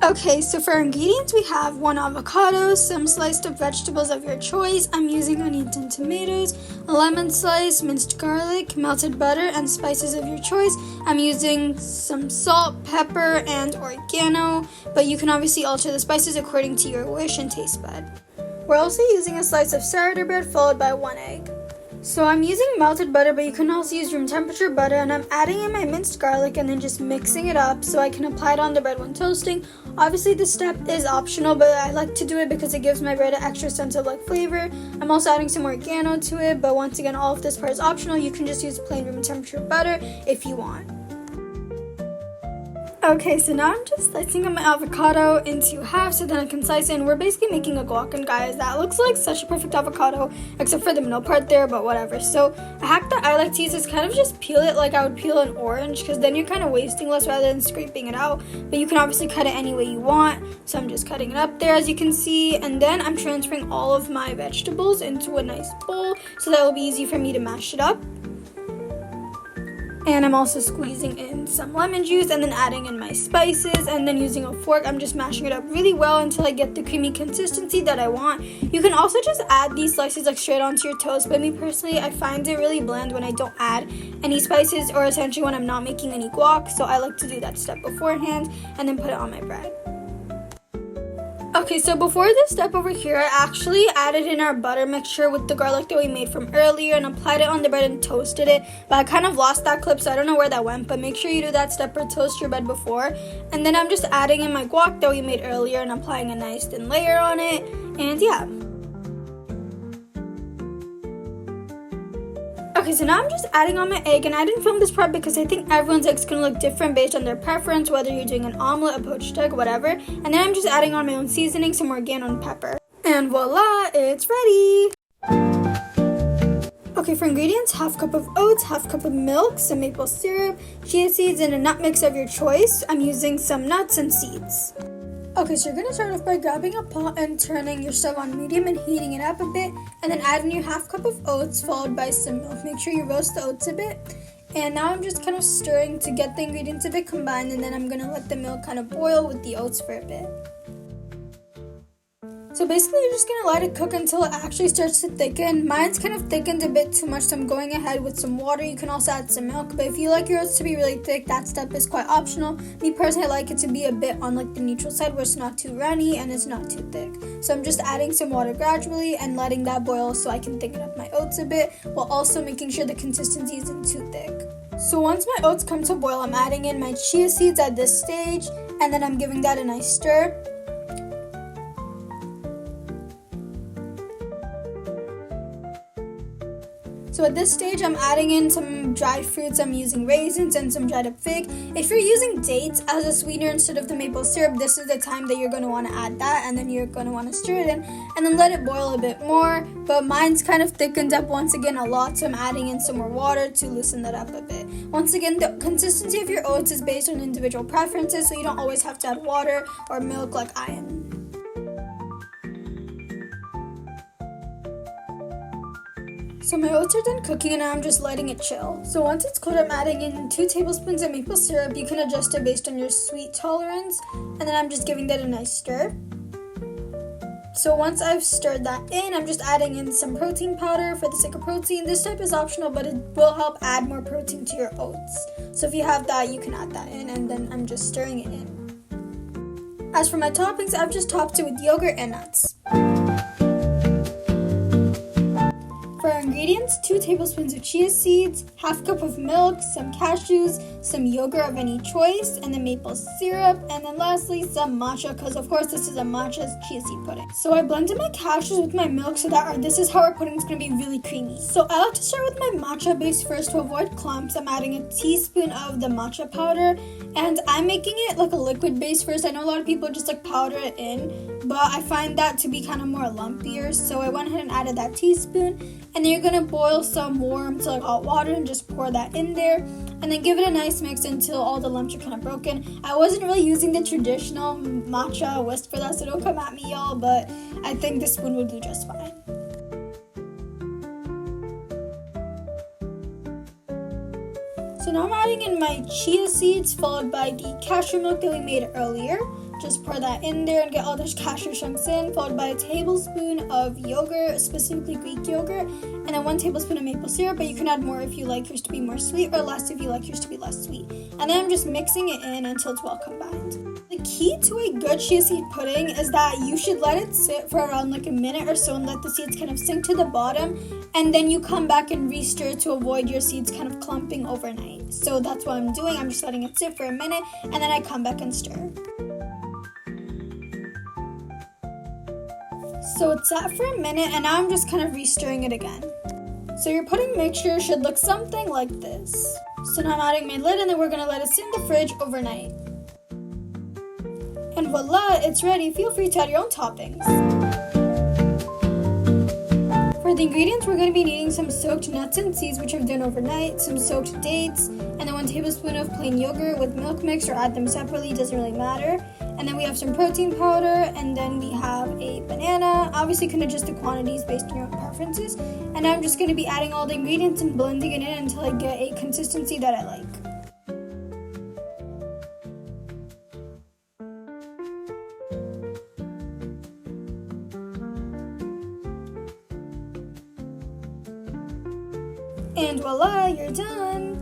Okay, so for our ingredients, we have 1 avocado, some sliced up vegetables of your choice. I'm using onions and tomatoes, a lemon slice, minced garlic, melted butter, and spices of your choice. I'm using some salt, pepper, and oregano, but you can obviously alter the spices according to your wish and taste bud. We're also using a slice of sourdough bread followed by 1 egg. So I'm using melted butter, but you can also use room temperature butter, and I'm adding in my minced garlic and then just mixing it up so I can apply it on the bread when toasting. Obviously this step is optional, but I like to do it because it gives my bread an extra sense of flavor. I'm also adding some oregano to it, but once again, all of this part is optional. You can just use plain room temperature butter if you want. Okay, so now I'm just slicing up my avocado into half so then I can slice it, and we're basically making a guac, and guys, that looks like such a perfect avocado, except for the middle part there, but whatever. So a hack that I like to use is kind of just peel it like I would peel an orange, because then you're kind of wasting less rather than scraping it out, but you can obviously cut it any way you want. So I'm just cutting it up there, as you can see, and then I'm transferring all of my vegetables into a nice bowl so that it will be easy for me to mash it up. And I'm also squeezing in some lemon juice and then adding in my spices, and then using a fork, I'm just mashing it up really well until I get the creamy consistency that I want. You can also just add these slices straight onto your toast, but me personally, I find it really bland when I don't add any spices, or essentially when I'm not making any guac, so I like to do that step beforehand and then put it on my bread. Okay, so before this step over here, I actually added in our butter mixture with the garlic that we made from earlier and applied it on the bread and toasted it. But I kind of lost that clip, so I don't know where that went. But make sure you do that step or toast your bread before. And then I'm just adding in my guac that we made earlier and applying a nice thin layer on it. And yeah. Okay, so now I'm just adding on my egg, and I didn't film this part because I think everyone's egg's gonna look different based on their preference, whether you're doing an omelet, a poached egg, whatever. And then I'm just adding on my own seasoning, some oregano and pepper. And voila, it's ready! Okay, for ingredients, half cup of oats, half cup of milk, some maple syrup, chia seeds, and a nut mix of your choice. I'm using some nuts and seeds. Okay, so you're going to start off by grabbing a pot and turning your stove on medium and heating it up a bit, and then adding your half cup of oats followed by some milk. Make sure you roast the oats a bit. And now I'm just kind of stirring to get the ingredients a bit combined, and then I'm going to let the milk kind of boil with the oats for a bit. So basically, you're just going to let it cook until it actually starts to thicken. Mine's kind of thickened a bit too much, so I'm going ahead with some water. You can also add some milk, but if you like your oats to be really thick, that step is quite optional. Me personally, I like it to be a bit on the neutral side where it's not too runny and it's not too thick. So I'm just adding some water gradually and letting that boil so I can thicken up my oats a bit, while also making sure the consistency isn't too thick. So once my oats come to boil, I'm adding in my chia seeds at this stage, and then I'm giving that a nice stir. So at this stage, I'm adding in some dried fruits. I'm using raisins and some dried up fig. If you're using dates as a sweetener instead of the maple syrup, this is the time that you're going to want to add that, and then you're going to want to stir it in and then let it boil a bit more. But mine's kind of thickened up once again a lot, so I'm adding in some more water to loosen that up a bit. Once again, the consistency of your oats is based on individual preferences, so you don't always have to add water or milk like I am. So my oats are done cooking, and now I'm just letting it chill. So once it's cold, I'm adding in 2 tablespoons of maple syrup. You can adjust it based on your sweet tolerance. And then I'm just giving that a nice stir. So once I've stirred that in, I'm just adding in some protein powder for the sake of protein. This type is optional, but it will help add more protein to your oats. So if you have that, you can add that in, and then I'm just stirring it in. As for my toppings, I've just topped it with yogurt and nuts. For our ingredients, 2 tablespoons of chia seeds, half cup of milk, some cashews, some yogurt of any choice, and then maple syrup, and then lastly some matcha, because of course this is a matcha chia seed pudding. So I blended my cashews with my milk so that this is how our pudding is going to be really creamy. So I like to start with my matcha base first to avoid clumps. I'm adding a teaspoon of the matcha powder, and I'm making it like a liquid base first. I know a lot of people just powder it in, but I find that to be kind of more lumpier, so I went ahead and added that teaspoon. And then you're going to boil some warm to hot water and just pour that in there. And then give it a nice mix until all the lumps are kind of broken. I wasn't really using the traditional matcha whisk for that, so don't come at me, y'all. But I think this spoon will do just fine. So now I'm adding in my chia seeds followed by the cashew milk that we made earlier. Just pour that in there and get all those cashew chunks in, followed by a tablespoon of yogurt, specifically Greek yogurt, and then 1 tablespoon of maple syrup, but you can add more if you like yours to be more sweet, or less if you like yours to be less sweet. And then I'm just mixing it in until it's well combined. The key to a good chia seed pudding is that you should let it sit for around like a minute or so and let the seeds kind of sink to the bottom, and then you come back and re-stir to avoid your seeds kind of clumping overnight. So that's what I'm doing. I'm just letting it sit for a minute, and then I come back and stir. So it's sat for a minute, and now I'm just kind of re-stirring it again. So your pudding mixture should look something like this. So now I'm adding my lid, and then we're going to let it sit in the fridge overnight. And voila, it's ready. Feel free to add your own toppings. For the ingredients, we're going to be needing some soaked nuts and seeds, which I've done overnight, some soaked dates, and then 1 tablespoon of plain yogurt with milk mix, or add them separately, doesn't really matter. And then we have some protein powder, and then we have a banana. Obviously, you can adjust the quantities based on your own preferences. And now I'm just going to be adding all the ingredients and blending it in until I get a consistency that I like. And voila, you're done!